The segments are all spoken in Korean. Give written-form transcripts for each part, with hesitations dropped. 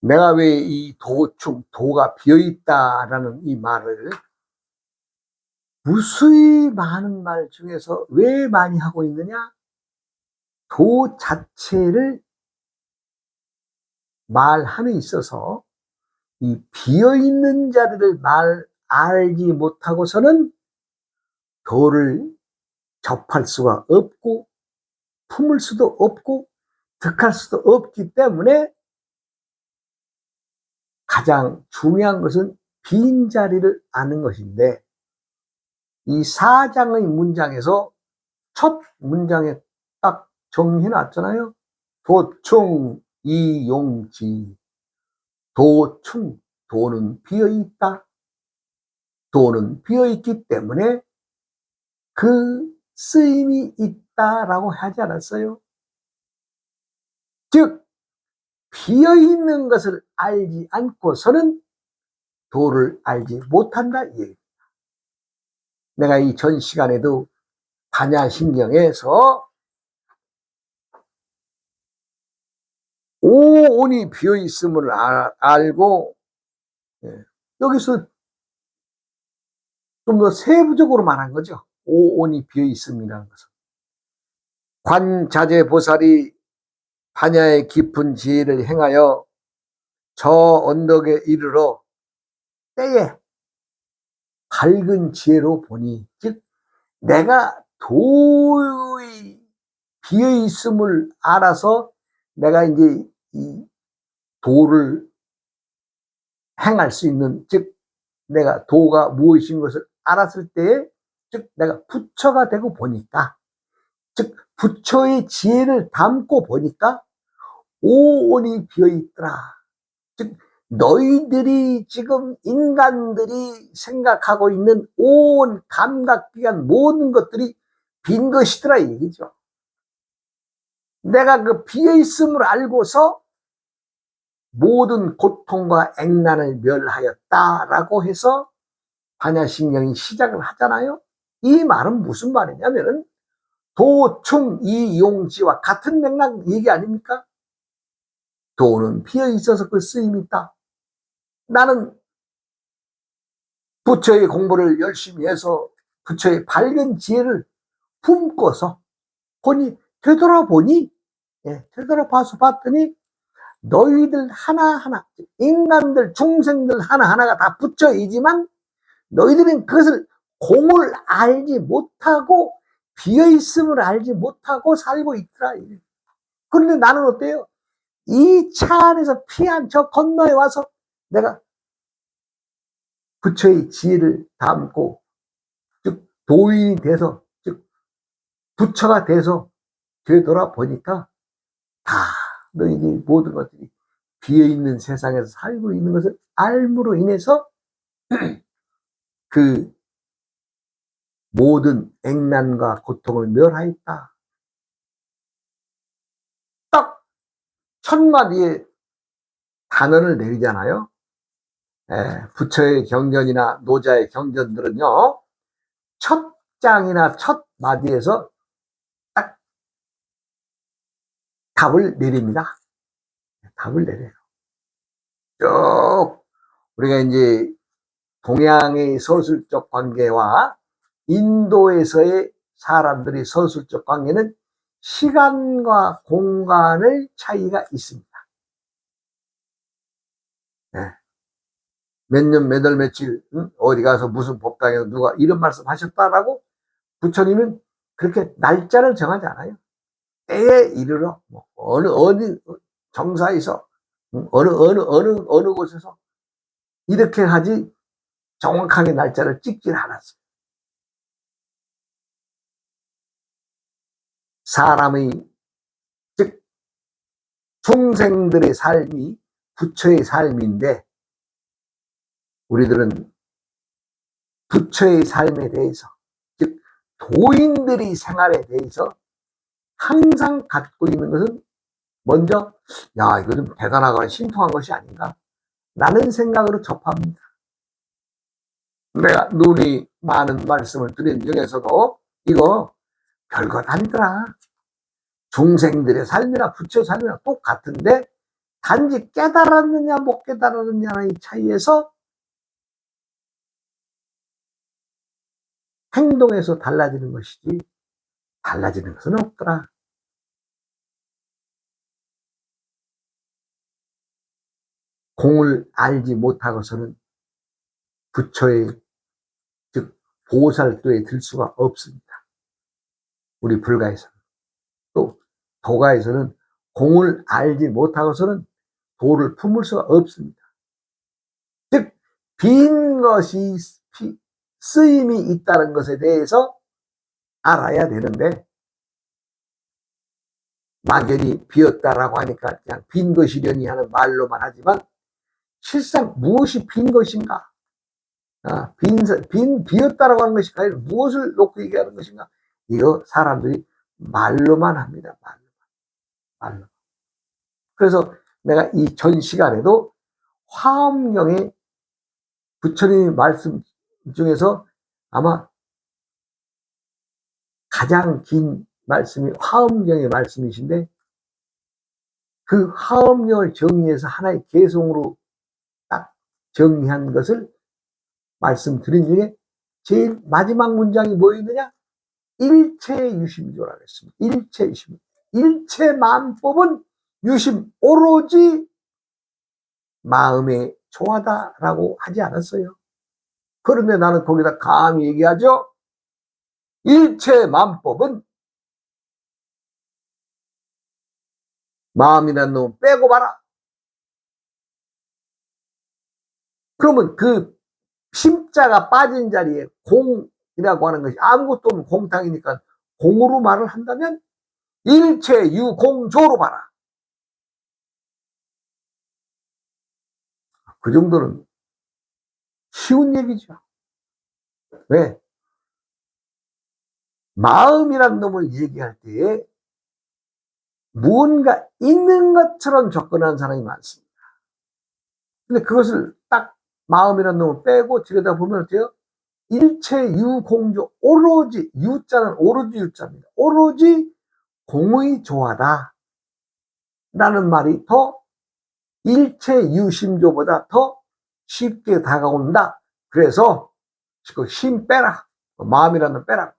내가 왜 이 도가 비어있다라는 이 말을 무수히 많은 말 중에서 왜 많이 하고 있느냐? 도 자체를 말함에 있어서 이 비어있는 자리를 알지 못하고서는 도를 접할 수가 없고 품을 수도 없고 득할 수도 없기 때문에 가장 중요한 것은 빈 자리를 아는 것인데, 이 4장의 문장에서 첫 문장에 딱 정리해 놨잖아요. 도충 이용지. 도충, 도는 비어있다. 도는 비어있기 때문에 그 쓰임이 있다라고 하지 않았어요? 즉 비어있는 것을 알지 않고서는 도를 알지 못한다 이 얘기입니다. 내가 이 전 시간에도 반야신경에서 오온이 비어있음을 알고, 여기서 좀 더 세부적으로 말한 거죠. 오온이 비어있음이라는 것은 관자재보살이 반야의 깊은 지혜를 행하여 저 언덕에 이르러 때에 밝은 지혜로 보니, 즉 내가 도의 비어있음을 알아서 내가 이제 이 도를 행할 수 있는, 즉 내가 도가 무엇인 것을 알았을 때에, 즉 내가 부처가 되고 보니까, 즉 부처의 지혜를 담고 보니까 오온이 비어있더라. 즉 너희들이 지금 인간들이 생각하고 있는 온 감각기관 모든 것들이 빈 것이더라 이 얘기죠. 내가 그 비어있음을 알고서 모든 고통과 액난을 멸하였다라고 해서 반야신경이 시작을 하잖아요. 이 말은 무슨 말이냐면은 도충 이용지와 같은 맥락 얘기 아닙니까? 도는 비어있어서 그 쓰임이 있다. 나는 부처의 공부를 열심히 해서 부처의 밝은 지혜를 품고서 되돌아보니, 되돌아봐서 봤더니 너희들 하나하나, 인간들, 중생들 하나하나가 다 부처이지만 너희들은 그것을 공을 알지 못하고 비어있음을 알지 못하고 살고 있더라. 그런데 나는 어때요? 이 차 안에서 피한 저 건너에 와서 내가 부처의 지혜를 담고, 즉 도인이 돼서, 즉 부처가 돼서 되돌아보니까 다 너희들이 모든 것들이 비어있는 세상에서 살고 있는 것을 알므로 인해서 그 모든 액난과 고통을 멸하였다. 딱 첫 마디에 단언을 내리잖아요. 부처의 경전이나 노자의 경전들은요, 첫 장이나 첫 마디에서 딱 답을 내립니다. 답을 내려요. 쭉 우리가 이제 동양의 서술적 관계와 인도에서의 사람들의 서술적 관계는 시간과 공간의 차이가 있습니다. 몇 년, 몇 월, 며칠, 어디 가서 무슨 법당에서 누가 이런 말씀 하셨다라고 부처님은 그렇게 날짜를 정하지 않아요. 때에 이르러, 어느 정사에서, 어느 곳에서 이렇게 하지 정확하게 날짜를 찍질 않았어요. 사람의, 즉 중생들의 삶이 부처의 삶인데, 우리들은 부처의 삶에 대해서, 즉 도인들의 생활에 대해서 항상 갖고 있는 것은 먼저, 야, 이거 좀 대단하거나 신통한 것이 아닌가 라는 생각으로 접합니다. 내가 눈이 많은 말씀을 드린 중에서도 이거 별것 아니더라. 중생들의 삶이나 부처의 삶이나 똑같은데 단지 깨달았느냐 못 깨달았느냐의 차이에서 행동에서 달라지는 것이지 달라지는 것은 없더라. 공을 알지 못하고서는 부처의 즉 보살도에 들 수가 없습니다. 우리 불가에서는. 또 도가에서는 공을 알지 못하고서는 도를 품을 수가 없습니다. 즉 빈 것이 쓰임이 있다는 것에 대해서 알아야 되는데 막연히 비었다라고 하니까 그냥 빈 것이려니 하는 말로만 하지만 실상 무엇이 빈 것인가? 비었다라고 하는 것이 아니라 무엇을 놓고 얘기하는 것인가? 이거 사람들이 말로만 합니다. 말로. 그래서 내가 이 전 시간에도 화엄경의 부처님의 말씀 중에서 아마 가장 긴 말씀이 화엄경의 말씀이신데 그 화엄경을 정리해서 하나의 개송으로 딱 정리한 것을 말씀드린 중에 제일 마지막 문장이 뭐였느냐? 일체유심조라고 했습니다. 일체유심. 일체만법은 유심, 오로지 마음의 조화다라고 하지 않았어요. 그런데 나는 거기다 감히 얘기하죠. 일체만법은 마음이라는 놈 빼고 봐라. 그러면 그 심자가 빠진 자리에 공이라고 하는 것이 아무것도 없는 공탕이니까 공으로 말을 한다면 일체유공조로 봐라. 그 정도는 쉬운 얘기죠. 왜? 마음이란 놈을 얘기할 때에 무언가 있는 것처럼 접근하는 사람이 많습니다. 근데 그것을 딱 마음이란 놈을 빼고 들여다보면 어때요? 일체유공조, 오로지, 유자는 오로지 유자입니다. 오로지 공의 조화다 라는 말이 더 일체유심조보다 더 쉽게 다가온다. 그래서 그 힘 빼라. 마음이라는 놈 빼라.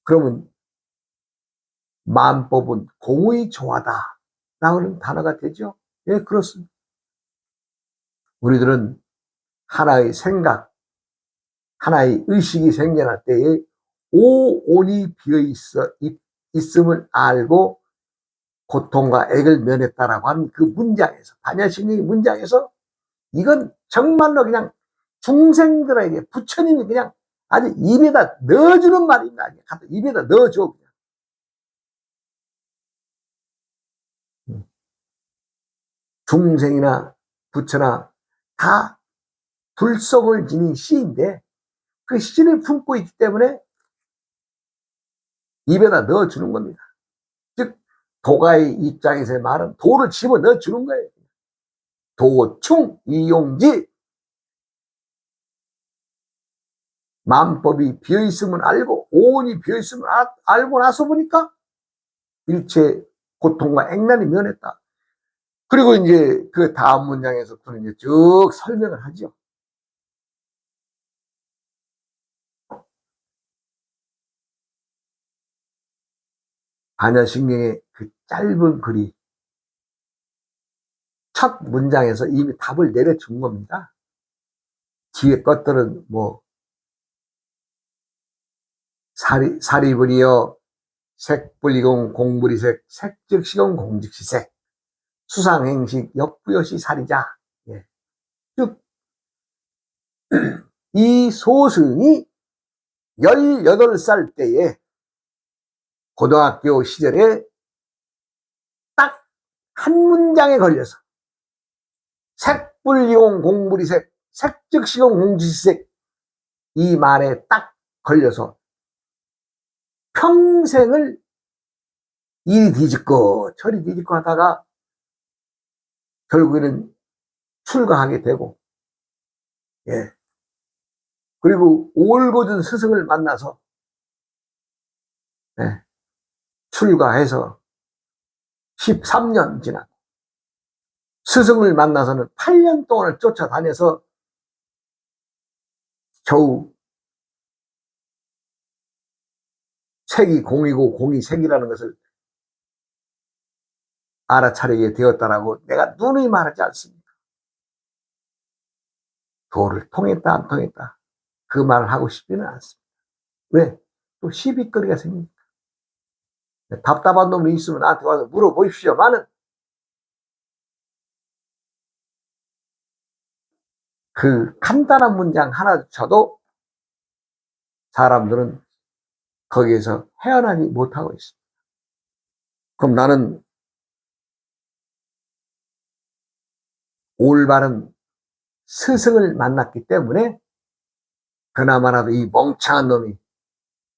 그러면 만법은 공의 조화다 라는 단어가 되죠. 예, 그렇습니다. 우리들은 하나의 생각, 하나의 의식이 생겨날 때에 오온이 비어있음을 알고 고통과 액을 면했다라고 하는 그 문장에서, 반야심리 문장에서 이건 정말로 그냥 중생들에게 부처님이 그냥 아주 입에다 넣어주는 말입니다. 갖다 입에다 넣어줘. 중생이나 부처나 다 불성을 지닌 시인데 그 시를 품고 있기 때문에 입에다 넣어주는 겁니다. 즉 도가의 입장에서의 말은 도를 집어 넣어주는 거예요. 도충 이용지. 만법이 비어있음을 알고 오온이 비어있음을 알고 나서 보니까 일체 고통과 액난이 면했다. 그리고 이제 그 다음 문장에서 그는 이제 쭉 설명을 하죠. 반야심경의 그 짧은 글이 첫 문장에서 이미 답을 내려준 겁니다. 뒤에 것들은 뭐 사리불이여 색불이공 공불이색 색즉시공 공즉시색 수상행식 역부여시 사리자. 예. 즉 이 소승이 18살 때에 고등학교 시절에 딱 한 문장에 걸려서 색불이공 공불이색 색즉시공 공즉시색 이 말에 딱 걸려서 평생을 이리 뒤집고 저리 뒤집고 하다가 결국에는 출가하게 되고, 예. 그리고 올곧은 스승을 만나서, 예. 출가해서 13년 지나고 스승을 만나서는 8년 동안을 쫓아다녀서 겨우 색이 공이고 공이 색이라는 것을 알아차리게 되었다라고 내가 누누이 말하지 않습니까? 도를 통했다 안 통했다 그 말을 하고 싶지는 않습니다. 왜? 또 시비거리가 생깁니다. 답답한 놈이 있으면 나한테 와서 물어보십시오만은 그 간단한 문장 하나조차도 사람들은 거기에서 헤어나지 못하고 있습니다. 그럼 나는 올바른 스승을 만났기 때문에 그나마라도 이 멍청한 놈이,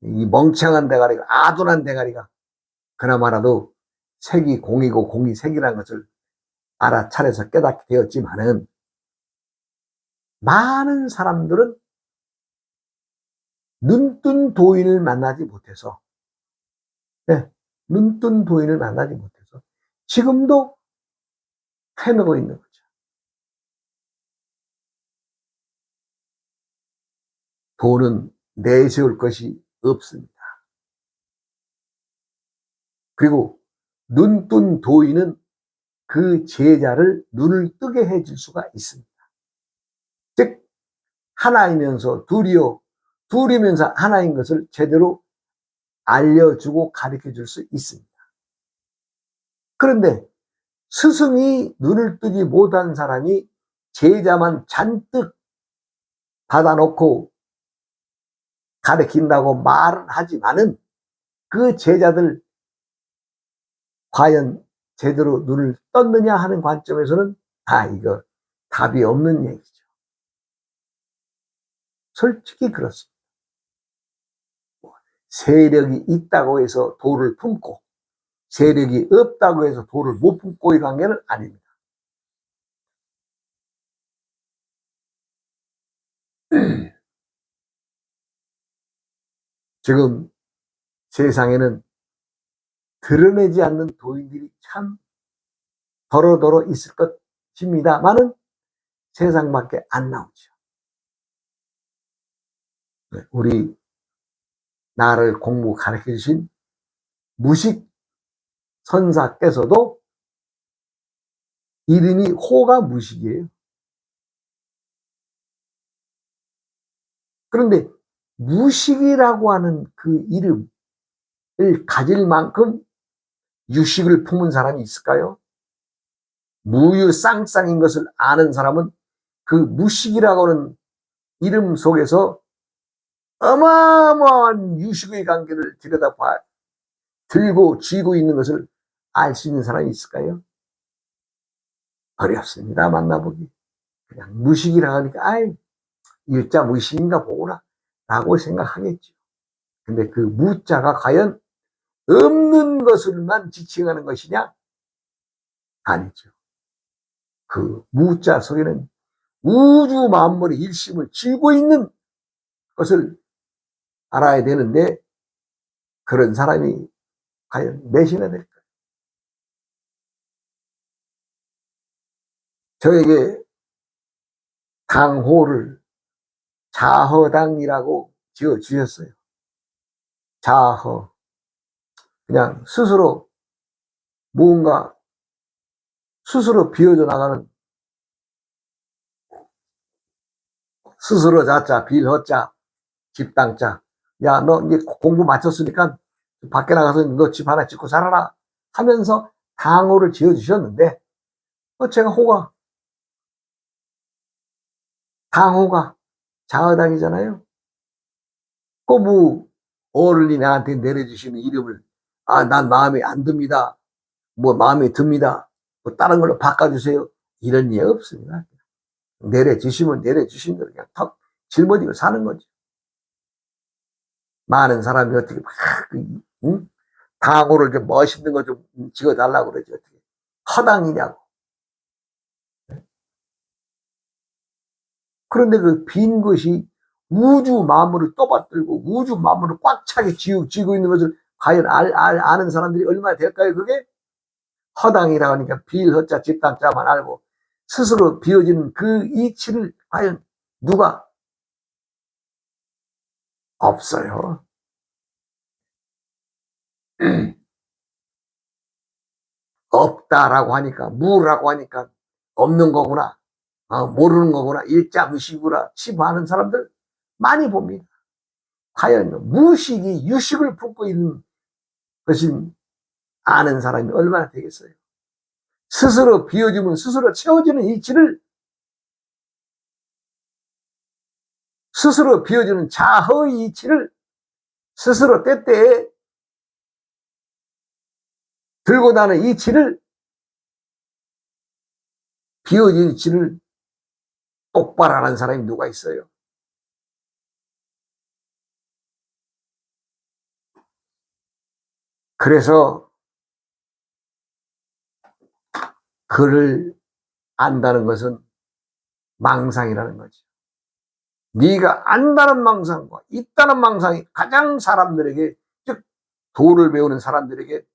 이 멍청한 대가리가, 아둔한 대가리가 그나마라도 색이 공이고 공이 색이라는 것을 알아차려서 깨닫게 되었지만은 많은 사람들은 눈뜬 도인을 만나지 못해서, 네, 눈뜬 도인을 만나지 못해서 지금도 헤매고 있는 거죠. 도는 내세울 것이 없습니다. 그리고 눈뜬 도인은 그 제자를 눈을 뜨게 해줄 수가 있습니다. 즉 하나이면서 둘이요, 둘이면서 하나인 것을 제대로 알려주고 가르쳐줄 수 있습니다. 그런데 스승이 눈을 뜨지 못한 사람이 제자만 잔뜩 받아놓고 가르친다고 말은 하지만은 그 제자들 과연 제대로 눈을 떴느냐 하는 관점에서는 이거 답이 없는 얘기죠. 솔직히 그렇습니다. 세력이 있다고 해서 도를 품고 세력이 없다고 해서 도를 못 품고의 관계는 아닙니다. 지금 세상에는 드러내지 않는 도인들이 참 더러더러 있을 것입니다만은 세상밖에 안 나오죠. 우리 나를 공부 가르쳐 주신 무식 선사께서도 이름이 호가 무식이에요. 그런데 무식이라고 하는 그 이름을 가질 만큼 유식을 품은 사람이 있을까요? 무유쌍쌍인 것을 아는 사람은 그 무식이라고 하는 이름 속에서 어마어마한 유식의 관계를 들여다봐 들고 쥐고 있는 것을 알 수 있는 사람이 있을까요? 어렵습니다. 만나보기. 그냥 무식이라 하니까 일자 무식인가 보구나 라고 생각하겠죠. 근데 그 무자가 과연 없는 것을만 지칭하는 것이냐? 아니죠. 그 무자 속에는 우주 만물의 일심을 쥐고 있는 것을 알아야 되는데 그런 사람이 과연 몇이나 될까요? 저에게 당호를 자허당이라고 지어주셨어요. 자허. 그냥 스스로 무언가 스스로 비워져 나가는 스스로 자자 빌허자 집당자. 야, 너 이제 공부 마쳤으니까 밖에 나가서 너 집 하나 짓고 살아라 하면서 당호를 지어주셨는데 제가 당호가 자허당이잖아요. 어른이 나한테 내려주시는 이름을 난 마음에 안 듭니다. 마음에 듭니다. 다른 걸로 바꿔주세요. 이런 예 없습니다. 내려주시면 내려주신 대로 그냥 턱 짊어지고 사는 거죠. 많은 사람이 어떻게 당호를 좀 멋있는 거 좀 지어달라고 그러지 어떻게 허당이냐고. 그런데 그 빈 것이 우주 만물을 떠받들고 우주 만물을 꽉 차게 쥐고 있는 것을 과연 아는 사람들이 얼마나 될까요? 그게 허당이라고 하니까 비일 허자 집당자만 알고 스스로 비워지는 그 이치를 과연 누가 없어요. 없다라고 하니까 무라고 하니까 없는 거구나. 모르는 거구나. 일자무식이구나. 치부하는 사람들 많이 봅니다. 과연 무식이 유식을 품고 있는 것인 아는 사람이 얼마나 되겠어요. 스스로 비워주면 스스로 채워지는 이치를 스스로 비워주는 자허의 이치를 스스로 때때에 들고 나는 이치를 비워진 이치를 똑바로 하는 사람이 누가 있어요. 그래서 그를 안다는 것은 망상이라는 거죠. 네가 안다는 망상과 있다는 망상이 가장 사람들에게, 즉 도를 배우는 사람들에게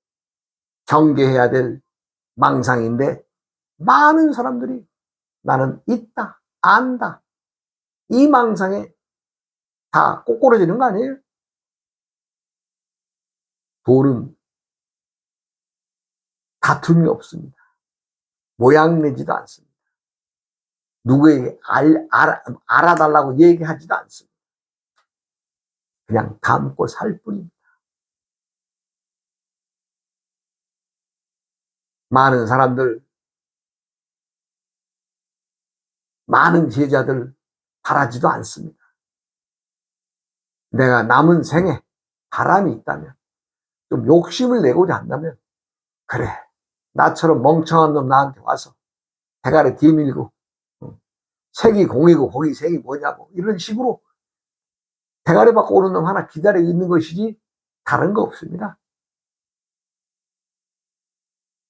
경계해야 될 망상인데, 많은 사람들이 나는 있다, 안다, 이 망상에 다 꼬꾸러지는 거 아니에요? 도는 다툼이 없습니다. 모양 내지도 않습니다. 누구에게 알아달라고 얘기하지도 않습니다. 그냥 담고 살 뿐입니다. 많은 사람들, 많은 제자들 바라지도 않습니다. 내가 남은 생에 바람이 있다면, 좀 욕심을 내고자 한다면, 그래, 나처럼 멍청한 놈 나한테 와서 대가리 뒤밀고 색이 공이고 거기 색이 뭐냐고 이런 식으로 대가리 받고 오는 놈 하나 기다리고 있는 것이지 다른 거 없습니다.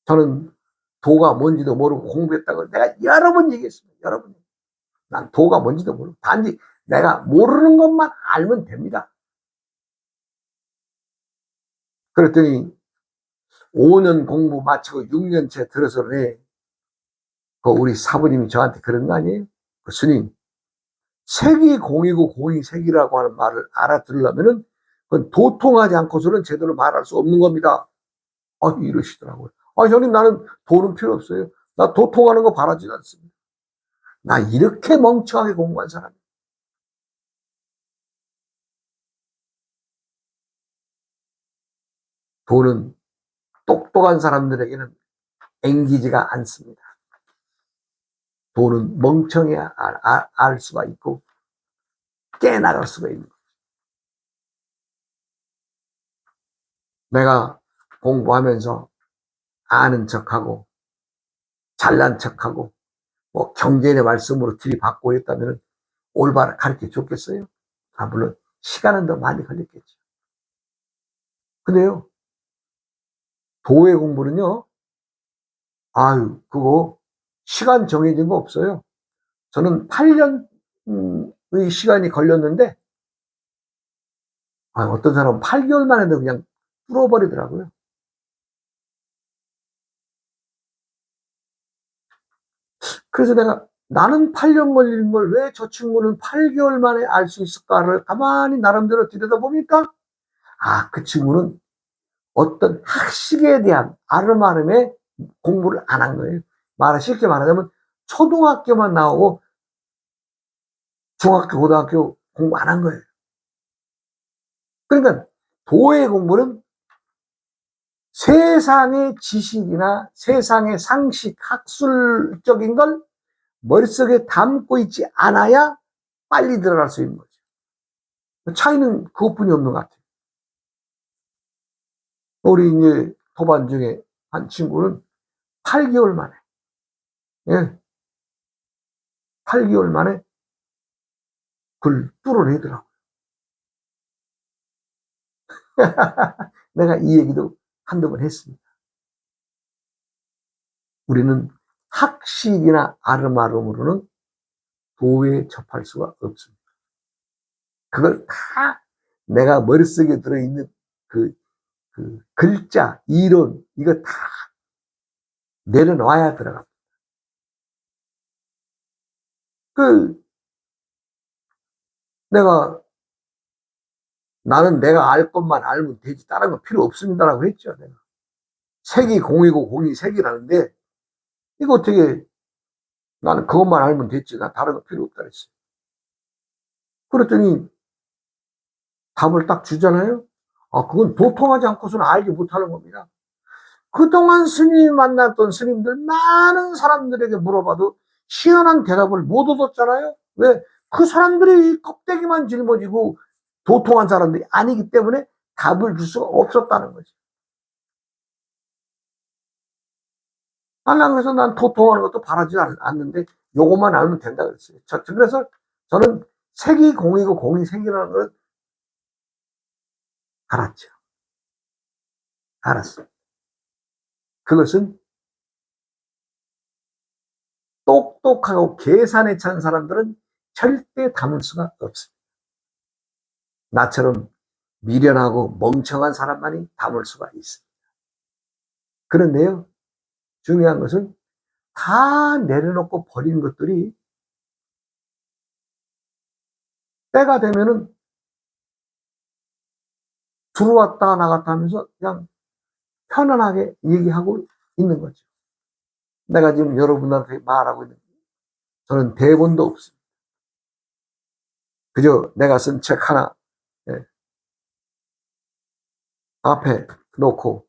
저는 도가 뭔지도 모르고 공부했다고 내가 여러 번 얘기했습니다. 여러 번. 난 도가 뭔지도 모르고 단지 내가 모르는 것만 알면 됩니다. 그랬더니 5년 공부 마치고 6년째 들어서네, 그 우리 사부님이 저한테 그런 거 아니에요? 그 스님, 색이 공이고 공이 색이라고 하는 말을 알아들으려면은 그건 도통하지 않고서는 제대로 말할 수 없는 겁니다. 이러시더라고요. 형님, 나는 도는 필요 없어요. 나 도통하는 거 바라지 않습니다. 나 이렇게 멍청하게 공부한 사람이에요. 도는 똑똑한 사람들에게는 앵기지가 않습니다. 도는 멍청해야 알 수가 있고 깨나갈 수가 있는 거예요. 내가 공부하면서 아는 척하고 잘난 척하고 뭐 경전의 말씀으로 들이받고 했다면 올바로 가르쳐 줬겠어요? 물론 시간은 더 많이 걸렸겠죠. 근데요, 도의 공부는요, 그거 시간 정해진 거 없어요. 저는 8년의 시간이 걸렸는데, 어떤 사람은 8개월 만에도 그냥 뚫어버리더라고요. 그래서 나는 8년 걸리는 걸 왜 저 친구는 8개월 만에 알 수 있을까를 가만히 나름대로 들여다보니까, 그 친구는 어떤 학식에 대한 아름아름의 공부를 안 한 거예요. 쉽게 말하자면 초등학교만 나오고 중학교, 고등학교 공부 안 한 거예요. 그러니까 도의 공부는 세상의 지식이나 세상의 상식, 학술적인 걸 머릿속에 담고 있지 않아야 빨리 들어갈 수 있는 거죠. 차이는 그것뿐이 없는 것 같아요. 우리 이제 도반 중에 한 친구는 8개월 만에, 8개월 만에 그걸 뚫어내더라고요. 내가 이 얘기도 한두 번 했습니다. 우리는 학식이나 아름아름으로는 도에 접할 수가 없습니다. 그걸 다 내가 머릿속에 들어있는 그 그 글자, 이론, 이거 다 내려놔야 들어갑니다. 나는 내가 알 것만 알면 되지, 다른 거 필요 없습니다라고 했죠, 내가. 색이 공이고 공이 색이라는데, 이거 어떻게, 나는 그것만 알면 됐지, 나 다른 거 필요 없다 그랬어요. 그랬더니 답을 딱 주잖아요. 그건 도통하지 않고서는 알지 못하는 겁니다. 그동안 스님이 만났던 스님들 많은 사람들에게 물어봐도 시원한 대답을 못 얻었잖아요. 왜? 그 사람들이 껍데기만 짊어지고 도통한 사람들이 아니기 때문에 답을 줄 수가 없었다는 거지. 그래서 난 도통하는 것도 바라지 않는데 요것만 알면 된다 그랬어요. 그래서 저는 색이 공이고 공이 색이라는 걸 알았죠. 알았어요. 그것은 똑똑하고 계산에 찬 사람들은 절대 담을 수가 없습니다. 나처럼 미련하고 멍청한 사람만이 담을 수가 있습니다. 그런데요, 중요한 것은 다 내려놓고 버린 것들이 때가 되면은 들어왔다 나갔다 하면서 그냥 편안하게 얘기하고 있는 거죠. 내가 지금 여러분한테 말하고 있는, 저는 대본도 없습니다. 그저 내가 쓴 책 하나 앞에 놓고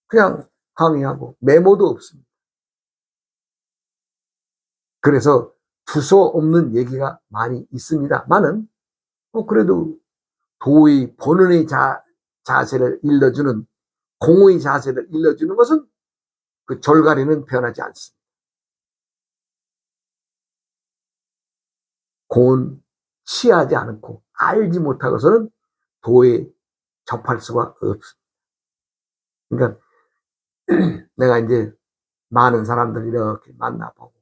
그냥 강의하고 메모도 없습니다. 그래서 두서 없는 얘기가 많이 있습니다만은 그래도 도의 본원의 자세를 일러주는, 공의 자세를 일러주는 것은 그 졸가리는 변하지 않습니다. 공은 취하지 않고 알지 못하고서는 도에 접할 수가 없습니다. 그러니까 내가 이제 많은 사람들 이렇게 만나보고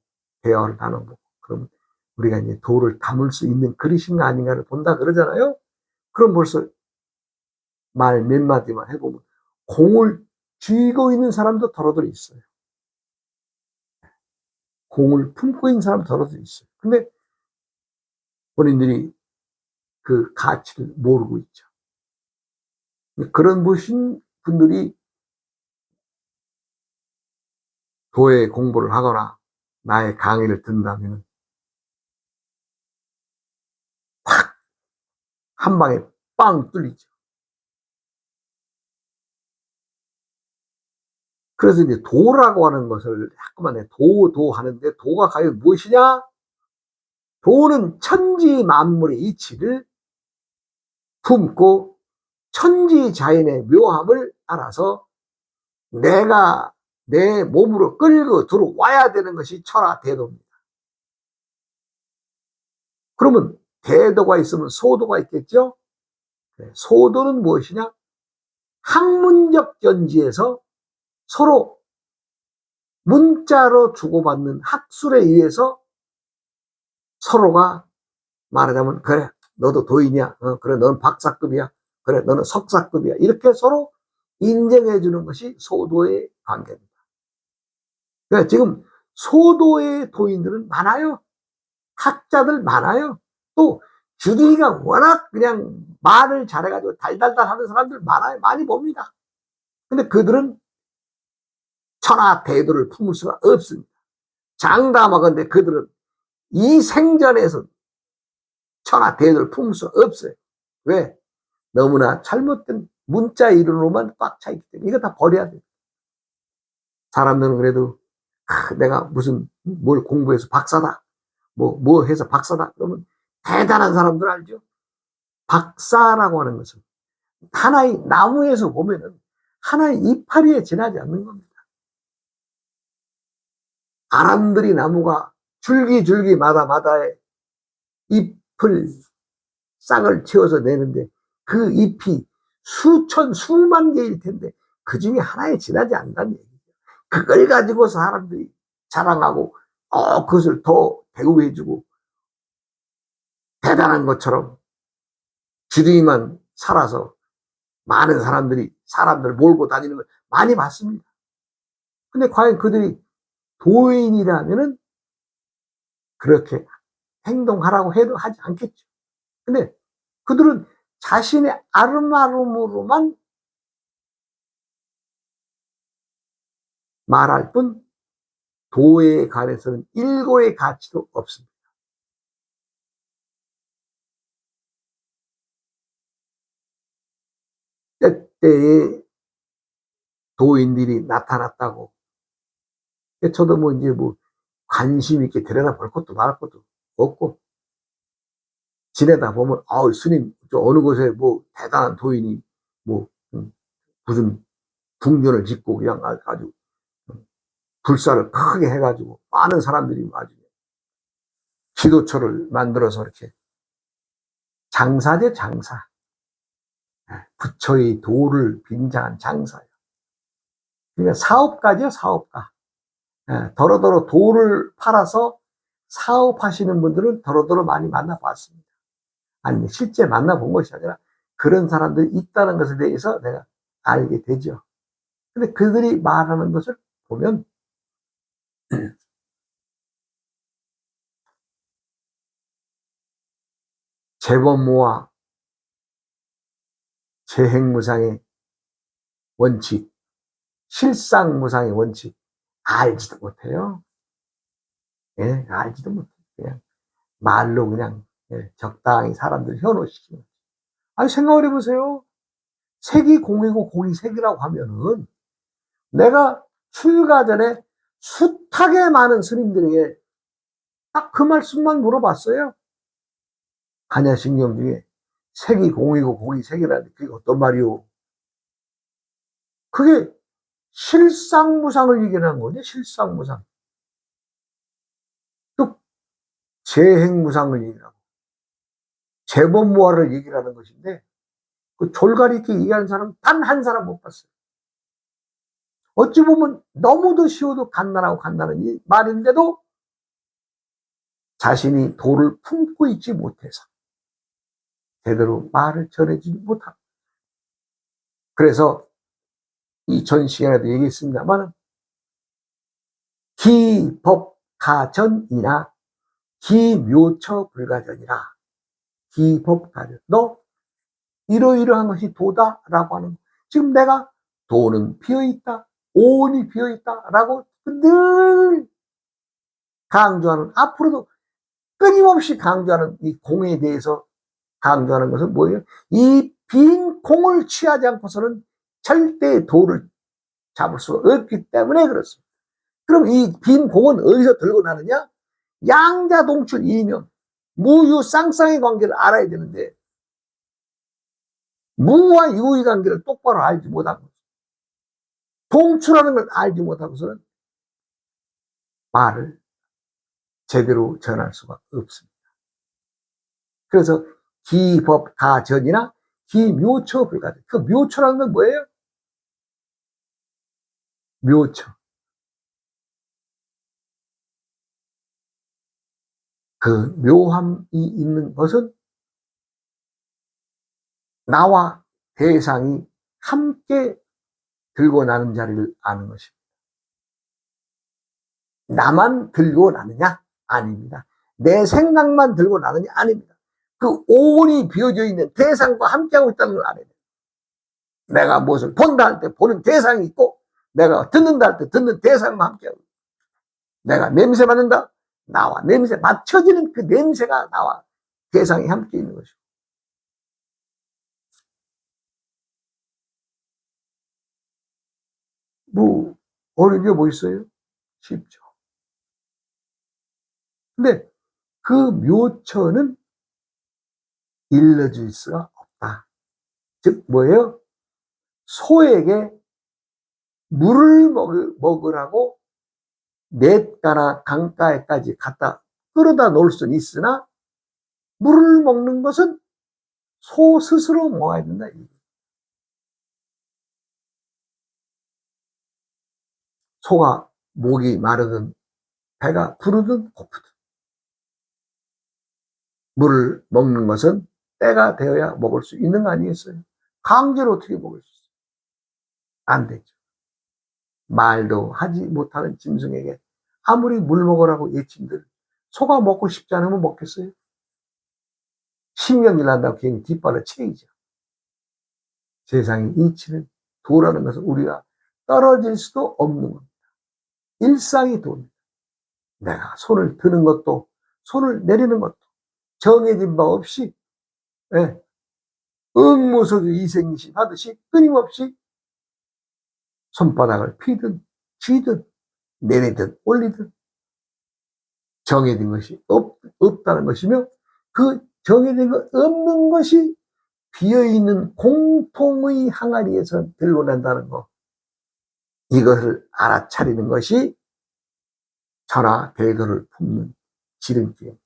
대화를 나눠보고 그러면 우리가 이제 도를 담을 수 있는 그릇인가 아닌가를 본다 그러잖아요. 그럼 벌써 말 몇 마디만 해보면 공을 쥐고 있는 사람도 더러들 있어요. 공을 품고 있는 사람도 더러들 있어요. 근데 본인들이 그 가치를 모르고 있죠. 그런 분들이 도에 공부를 하거나 나의 강의를 듣는다면 확 한 방에 빵 뚫리죠. 그래서 이제 도라고 하는 것을 자꾸만 도 하는데, 도가 과연 무엇이냐? 도는 천지 만물의 이치를 품고 천지자연의 묘함을 알아서 내가 내 몸으로 끌고 들어와야 되는 것이 천하대도입니다. 그러면 대도가 있으면 소도가 있겠죠? 소도는 무엇이냐? 학문적 전지에서 서로 문자로 주고받는 학술에 의해서 서로가 말하자면, 그래 너도 도인이야, 그래 너는 박사급이야, 그래 너는 석사급이야, 이렇게 서로 인정해 주는 것이 소도의 관계입니다. 그러니까 지금 소도의 도인들은 많아요. 학자들 많아요. 또 주둥이가 워낙 그냥 말을 잘해가지고 달달달 하는 사람들 많아요. 많이 봅니다. 근데 그들은 천하대도를 품을 수가 없습니다. 장담하건대 그들은 이 생전에서 천하대도를 품을 수가 없어요. 왜? 너무나 잘못된 문자 이론으로만 꽉 차 있기 때문에 이거 다 버려야 돼요. 사람들은 그래도 내가 무슨 뭘 공부해서 박사다, 뭐 해서 박사다 그러면 대단한 사람들 알죠? 박사라고 하는 것은 하나의 나무에서 보면은 하나의 이파리에 지나지 않는 겁니다. 아람들이 나무가 줄기마다에 잎을 싹을 틔워서 내는데 그 잎이 수만 개일 텐데 그 중에 하나에 지나지 않는다는 얘기죠. 그걸 가지고 사람들이 자랑하고 그것을 더 대우해주고 대단한 것처럼 주둥이만 살아서 많은 사람들이 사람들 몰고 다니는 걸 많이 봤습니다. 근데 과연 그들이 도인이라면은 그렇게 행동하라고 해도 하지 않겠죠. 근데 그들은 자신의 아름아름으로만 말할 뿐 도에 관해서는 일고의 가치도 없습니다. 때때에 도인들이 나타났다고. 저도 뭐 이제 뭐 관심 있게 들여다볼 것도 말할 것도 없고, 지내다 보면, 아우, 스님, 저 어느 곳에 뭐 대단한 도인이 뭐, 무슨 궁전을 짓고 그냥 아주 불사를 크게 해가지고 많은 사람들이 아주 기도처를 만들어서 이렇게 장사제 장사. 부처의 도를 빙자한 장사예요. 그러니까 사업가죠, 사업가. 더러더러 도를 팔아서 사업하시는 분들은 더러더러 많이 만나봤습니다. 아니, 실제 만나본 것이 아니라 그런 사람들이 있다는 것에 대해서 내가 알게 되죠. 근데 그들이 말하는 것을 보면 재범무와 재행무상의 원칙, 실상무상의 원칙 알지도 못해요. 예, 알지도 못해요. 그냥 말로 그냥 적당히 사람들 현혹시키는. 아니, 생각을 해보세요. 색이 공이고 공이 색이라고 하면은 내가 출가 전에 숱하게 많은 스님들에게 딱 그 말씀만 물어봤어요. 간야신경 중에 색이 공이고 공이 색이라는데 그게 어떤 말이오? 그게 실상무상을 얘기하는 거죠. 실상무상. 또 재행무상을 얘기하고 재범무화를 얘기하는 것인데 그 졸가리 있게 얘기하는 사람 단 한 사람 못 봤어요. 어찌 보면 너무도 쉬워도 간단하고 간단한 이 말인데도 자신이 도를 품고 있지 못해서 제대로 말을 전해주지 못하고, 그래서 이 전 시간에도 얘기했습니다만 기법가전이나 기묘처불가전이라. 기법가전, 너 이러이러한 것이 도다라고 하는, 지금 내가 도는 비어있다, 오온이 비어있다라고 늘 강조하는, 앞으로도 끊임없이 강조하는 이 공에 대해서 강조하는 것은 뭐예요? 이 빈 공을 취하지 않고서는 절대 도를 잡을 수가 없기 때문에 그렇습니다. 그럼 이 빈 공은 어디서 들고 나느냐? 양자동출 이명, 무유쌍쌍의 관계를 알아야 되는데 무와 유의 관계를 똑바로 알지 못하고 동출하는 걸 알지 못하고서는 말을 제대로 전할 수가 없습니다. 그래서 기법가전이나 기묘처불가전. 그 묘처라는 건 뭐예요? 묘처. 그 묘함이 있는 것은 나와 대상이 함께 들고 나는 자리를 아는 것입니다. 나만 들고 나느냐? 아닙니다. 내 생각만 들고 나느냐? 아닙니다. 그 오온이 비어져 있는 대상과 함께하고 있다는 걸 알아야 돼요. 내가 무엇을 본다 할 때 보는 대상이 있고, 내가 듣는다 할 때 듣는 대상과 함께하고, 내가 냄새 맡는다, 나와 냄새 맞춰지는 그 냄새가 나와 대상이 함께 있는 것이고. 뭐 어려운 게 뭐 있어요? 쉽죠. 근데 그 묘처는 일러줄 수가 없다. 즉 뭐예요? 소에게 물을 먹으라고 냇가나 강가에까지 갖다 끌어다 놓을 수는 있으나 물을 먹는 것은 소 스스로 먹어야 된다. 소가 목이 마르든 배가 부르든 고프든 물을 먹는 것은 때가 되어야 먹을 수 있는 거 아니겠어요? 강제로 어떻게 먹을 수 있어요? 안 되죠. 말도 하지 못하는 짐승에게 아무리 물 먹으라고 예친들 소가 먹고 싶지 않으면 먹겠어요? 신경질 난다고 괜히 뒷발을 채이죠. 세상의 이치는 도라는 것은 우리가 떨어질 수도 없는 겁니다. 일상이 도입니다. 내가 손을 드는 것도 손을 내리는 것도 정해진 바 없이, 예, 응모소주 이생시 하듯이 끊임없이 손바닥을 피든 쥐든 내리든 올리든 정해진 것이 없다는 것이며, 그 정해진 것 없는 것이 비어있는 공통의 항아리에서 들고 난다는 것, 이것을 알아차리는 것이 전하대도를 품는 지름길입니다.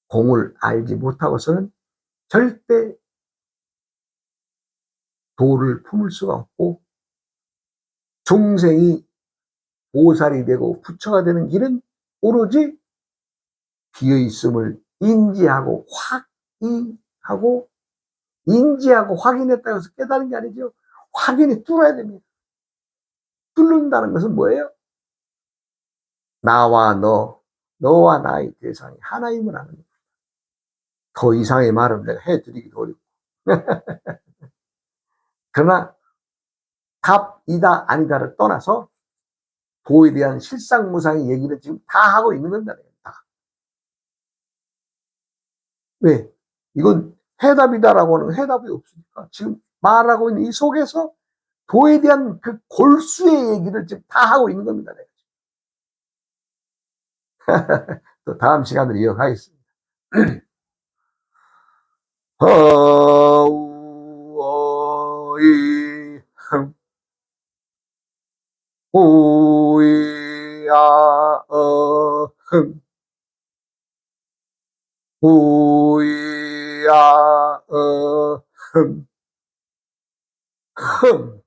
공을 알지 못하고서는 절대 도를 품을 수가 없고, 중생이 보살이 되고 부처가 되는 길은 오로지 비어있음을 인지하고 확인하고, 인지하고 확인했다고 해서 깨달은 게 아니죠. 확인이 뚫어야 됩니다. 뚫는다는 것은 뭐예요? 나와 너와 나의 대상이 하나임을 아는 거예요. 더 이상의 말은 내가 해드리기도 어렵고. 그러나 답이다 아니다를 떠나서 도에 대한 실상무상의 얘기를 지금 다 하고 있는 겁니다. 다. 왜? 이건 해답이다라고 하는 해답이 없으니까 지금 말하고 있는 이 속에서 도에 대한 그 골수의 얘기를 지금 다 하고 있는 겁니다. 또 다음 시간으로 이어가겠습니다. 허우어이 후이야어흥 후이야어흥 흥